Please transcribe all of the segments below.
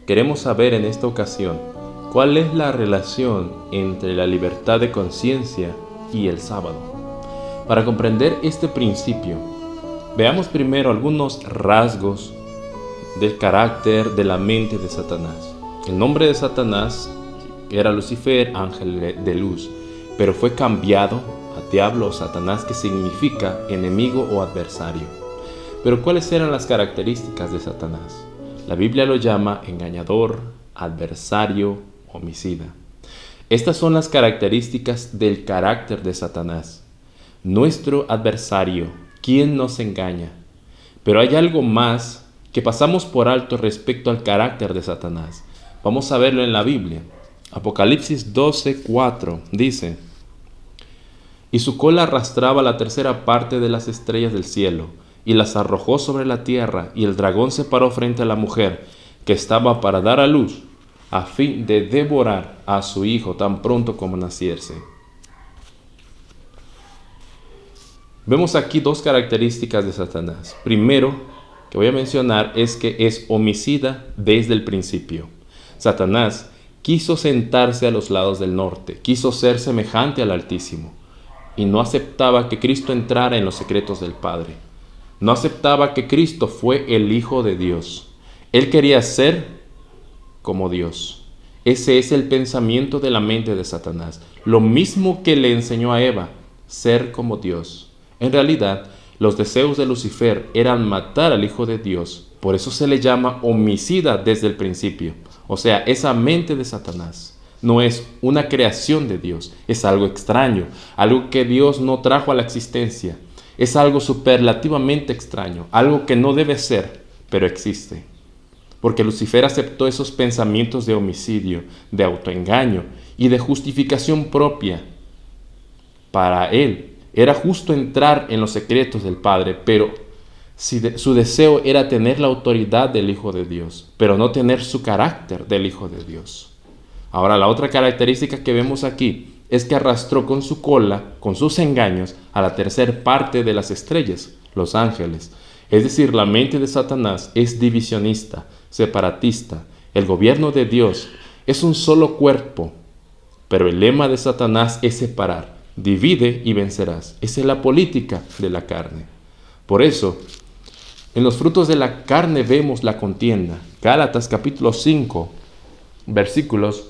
queremos saber en esta ocasión cuál es la relación entre la libertad de conciencia y el sábado. Para comprender este principio, veamos primero algunos rasgos del carácter de la mente de Satanás. El nombre de Satanás era Lucifer, ángel de luz, pero fue cambiado a diablo o Satanás, que significa enemigo o adversario. Pero ¿cuáles eran las características de Satanás? La Biblia lo llama engañador, adversario, homicida. Estas son las características del carácter de Satanás. Nuestro adversario, quien nos engaña. Pero hay algo más que pasamos por alto respecto al carácter de Satanás. Vamos a verlo en la Biblia. Apocalipsis 12:4 dice: y su cola arrastraba la tercera parte de las estrellas del cielo, y las arrojó sobre la tierra, y el dragón se paró frente a la mujer, que estaba para dar a luz, a fin de devorar a su hijo tan pronto como naciese. Vemos aquí dos características de Satanás. Primero, que voy a mencionar, es que es homicida desde el principio. Satanás quiso sentarse a los lados del norte, quiso ser semejante al Altísimo, y no aceptaba que Cristo entrara en los secretos del Padre. No aceptaba que Cristo fue el Hijo de Dios. Él quería ser como Dios. Ese es el pensamiento de la mente de Satanás. Lo mismo que le enseñó a Eva, ser como Dios. En realidad, los deseos de Lucifer eran matar al Hijo de Dios. Por eso se le llama homicida desde el principio. O sea, esa mente de Satanás no es una creación de Dios, es algo extraño, algo que Dios no trajo a la existencia. Es algo superlativamente extraño, algo que no debe ser, pero existe. Porque Lucifer aceptó esos pensamientos de homicidio, de autoengaño y de justificación propia. Para él era justo entrar en los secretos del Padre, pero su deseo era tener la autoridad del Hijo de Dios, pero no tener su carácter del Hijo de Dios. Ahora, la otra característica que vemos aquí es que arrastró con su cola, con sus engaños, a la tercera parte de las estrellas, los ángeles. Es decir, la mente de Satanás es divisionista, separatista. El gobierno de Dios es un solo cuerpo, pero el lema de Satanás es separar. Divide y vencerás. Esa es la política de la carne. Por eso, en los frutos de la carne vemos la contienda. Gálatas capítulo 5, versículos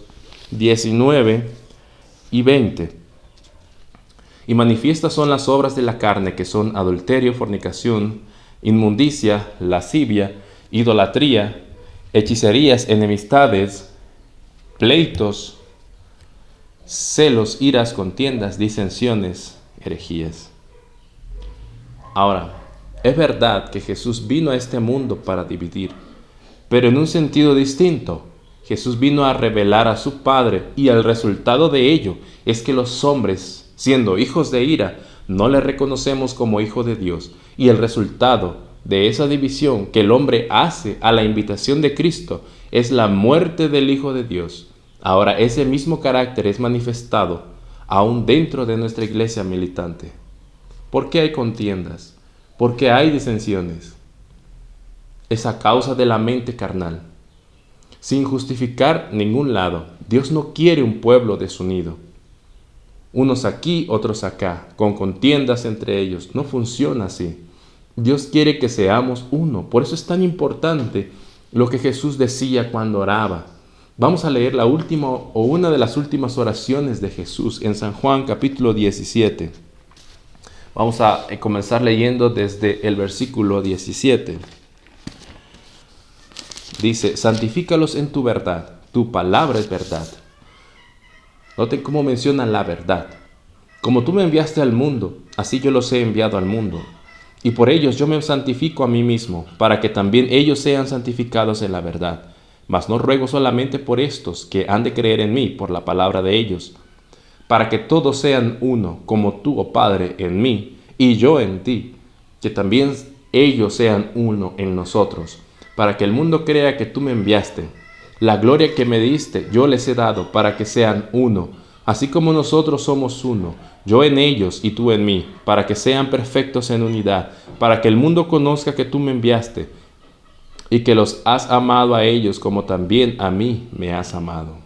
19 y 20. Y manifiestas son las obras de la carne, que son adulterio, fornicación, inmundicia, lascivia, idolatría, hechicerías, enemistades, pleitos, celos, iras, contiendas, disensiones, herejías. Ahora, es verdad que Jesús vino a este mundo para dividir, pero en un sentido distinto. Jesús vino a revelar a su Padre, y el resultado de ello es que los hombres, siendo hijos de ira, no le reconocemos como hijo de Dios. Y el resultado de esa división que el hombre hace a la invitación de Cristo es la muerte del Hijo de Dios. Ahora, ese mismo carácter es manifestado aún dentro de nuestra iglesia militante. ¿Por qué hay contiendas? ¿Por qué hay disensiones? Es a causa de la mente carnal. Sin justificar ningún lado, Dios no quiere un pueblo desunido. Unos aquí, otros acá, con contiendas entre ellos. No funciona así. Dios quiere que seamos uno. Por eso es tan importante lo que Jesús decía cuando oraba. Vamos a leer la última o una de las últimas oraciones de Jesús en San Juan capítulo 17. Vamos a comenzar leyendo desde el versículo 17. Dice: santifícalos en tu verdad, tu palabra es verdad. Noten cómo menciona la verdad. Como tú me enviaste al mundo, así yo los he enviado al mundo. Y por ellos yo me santifico a mí mismo, para que también ellos sean santificados en la verdad. Mas no ruego solamente por estos que han de creer en mí por la palabra de ellos, para que todos sean uno, como tú, oh Padre, en mí, y yo en ti, que también ellos sean uno en nosotros, para que el mundo crea que tú me enviaste. La gloria que me diste yo les he dado, para que sean uno, así como nosotros somos uno, yo en ellos y tú en mí, para que sean perfectos en unidad, para que el mundo conozca que tú me enviaste y que los has amado a ellos como también a mí me has amado.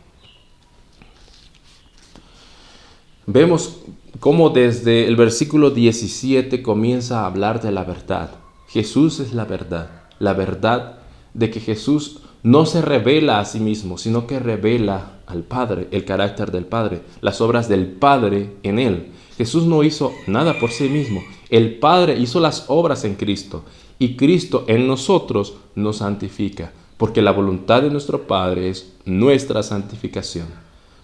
Vemos cómo desde el versículo 17 comienza a hablar de la verdad. Jesús es la verdad de que Jesús no se revela a sí mismo, sino que revela al Padre, el carácter del Padre, las obras del Padre en Él. Jesús no hizo nada por sí mismo. El Padre hizo las obras en Cristo y Cristo en nosotros nos santifica, porque la voluntad de nuestro Padre es nuestra santificación.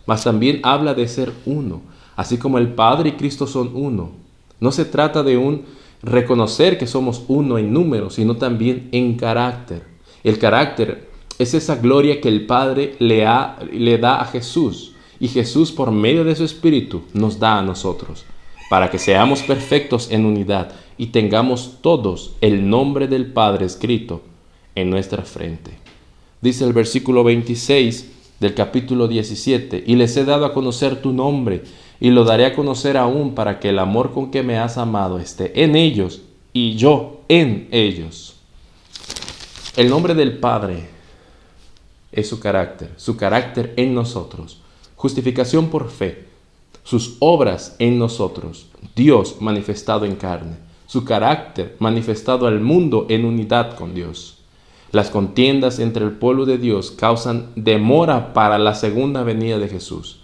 Mas también habla de ser uno, así como el Padre y Cristo son uno. No se trata de un reconocer que somos uno en número, sino también en carácter. El carácter es esa gloria que el Padre le da a Jesús, y Jesús por medio de su Espíritu nos da a nosotros, para que seamos perfectos en unidad y tengamos todos el nombre del Padre escrito en nuestra frente. Dice el versículo 26 del capítulo 17, y les he dado a conocer tu nombre, y lo daré a conocer aún, para que el amor con que me has amado esté en ellos, y yo en ellos. El nombre del Padre es su carácter en nosotros, justificación por fe, sus obras en nosotros, Dios manifestado en carne, su carácter manifestado al mundo en unidad con Dios. Las contiendas entre el pueblo de Dios causan demora para la segunda venida de Jesús.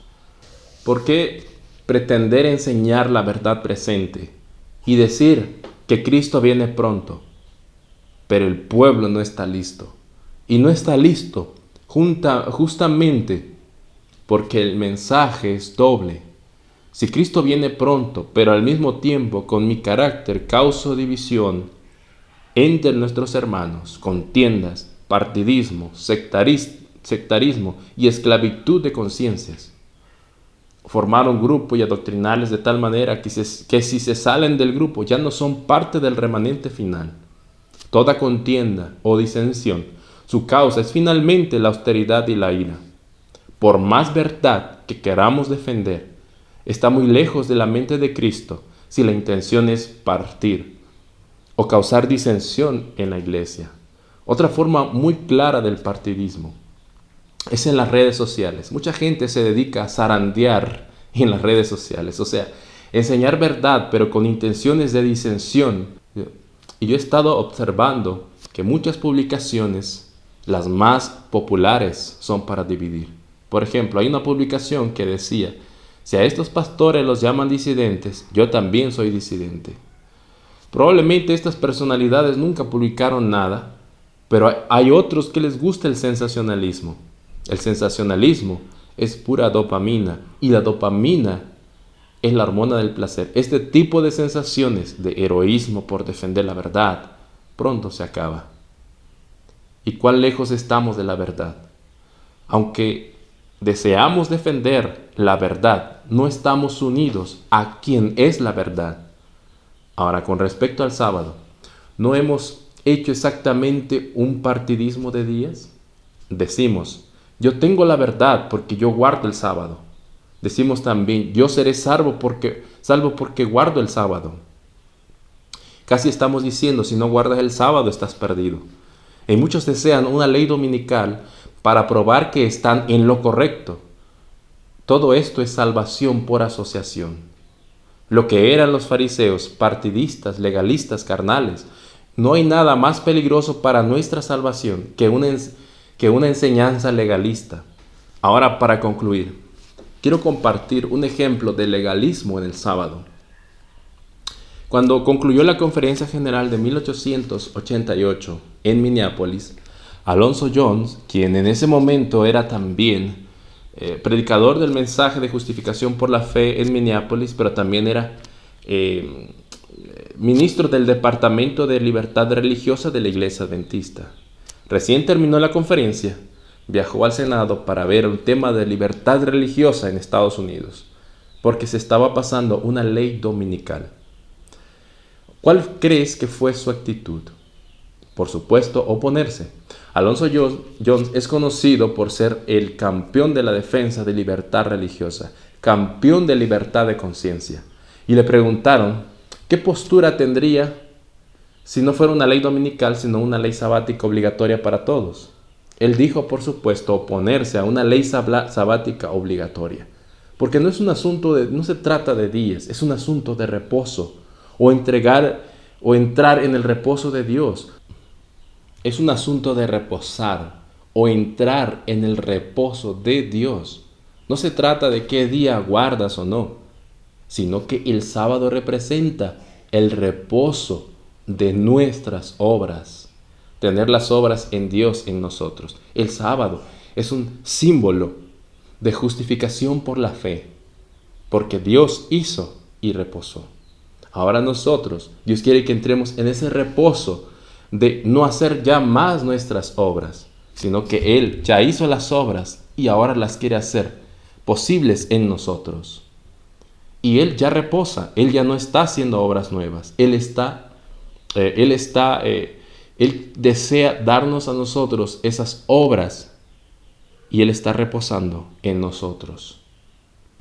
¿Por qué pretender enseñar la verdad presente y decir que Cristo viene pronto, pero el pueblo no está listo? Y no está listo justamente porque el mensaje es doble. Si Cristo viene pronto, pero al mismo tiempo con mi carácter causo división entre nuestros hermanos, contiendas, partidismo, sectarismo y esclavitud de conciencias, formar un grupo y adoctrinarles de tal manera que si se salen del grupo ya no son parte del remanente final. Toda contienda o disensión, su causa es finalmente la austeridad y la ira. Por más verdad que queramos defender, está muy lejos de la mente de Cristo si la intención es partir o causar disensión en la iglesia. Otra forma muy clara del partidismo es en las redes sociales. Mucha gente se dedica a zarandear en las redes sociales, o sea, enseñar verdad pero con intenciones de disensión. Y yo he estado observando que muchas publicaciones, las más populares, son para dividir. Por ejemplo, hay una publicación que decía: si a estos pastores los llaman disidentes, yo también soy disidente. Probablemente estas personalidades nunca publicaron nada, pero hay otros que les gusta el sensacionalismo. El sensacionalismo es pura dopamina, y la dopamina es la hormona del placer. Este tipo de sensaciones de heroísmo por defender la verdad pronto se acaba. ¿Y cuán lejos estamos de la verdad? Aunque deseamos defender la verdad, no estamos unidos a quien es la verdad. Ahora, con respecto al sábado, ¿no hemos hecho exactamente un partidismo de días? Decimos: yo tengo la verdad porque yo guardo el sábado. Decimos también: yo seré salvo porque guardo el sábado. Casi estamos diciendo: si no guardas el sábado estás perdido. Y muchos desean una ley dominical para probar que están en lo correcto. Todo esto es salvación por asociación. Lo que eran los fariseos, partidistas, legalistas, carnales, no hay nada más peligroso para nuestra salvación que una enseñanza legalista. Ahora, para concluir, quiero compartir un ejemplo de legalismo en el sábado. Cuando concluyó la Conferencia General de 1888 en Minneapolis, Alonzo Jones, quien en ese momento era también predicador del mensaje de justificación por la fe en Minneapolis, pero también era ministro del Departamento de Libertad Religiosa de la Iglesia Adventista. Recién terminó la conferencia, viajó al Senado para ver un tema de libertad religiosa en Estados Unidos, porque se estaba pasando una ley dominical. ¿Cuál crees que fue su actitud? Por supuesto, oponerse. Alonzo Jones es conocido por ser el campeón de la defensa de libertad religiosa, campeón de libertad de conciencia. Y le preguntaron qué postura tendría si no fuera una ley dominical, sino una ley sabática obligatoria para todos. Él dijo, por supuesto, oponerse a una ley sabática obligatoria. Porque no es un asunto no se trata de días, es un asunto de reposo. O entrar en el reposo de Dios. Es un asunto de reposar o entrar en el reposo de Dios. No se trata de qué día guardas o no, sino que el sábado representa el reposo de nuestras obras. Tener las obras en Dios en nosotros. El sábado es un símbolo de justificación por la fe, porque Dios hizo y reposó. Ahora nosotros, Dios quiere que entremos en ese reposo de no hacer ya más nuestras obras, sino que Él ya hizo las obras y ahora las quiere hacer posibles en nosotros. Y Él ya reposa, Él ya no está haciendo obras nuevas, Él desea darnos a nosotros esas obras y Él está reposando en nosotros.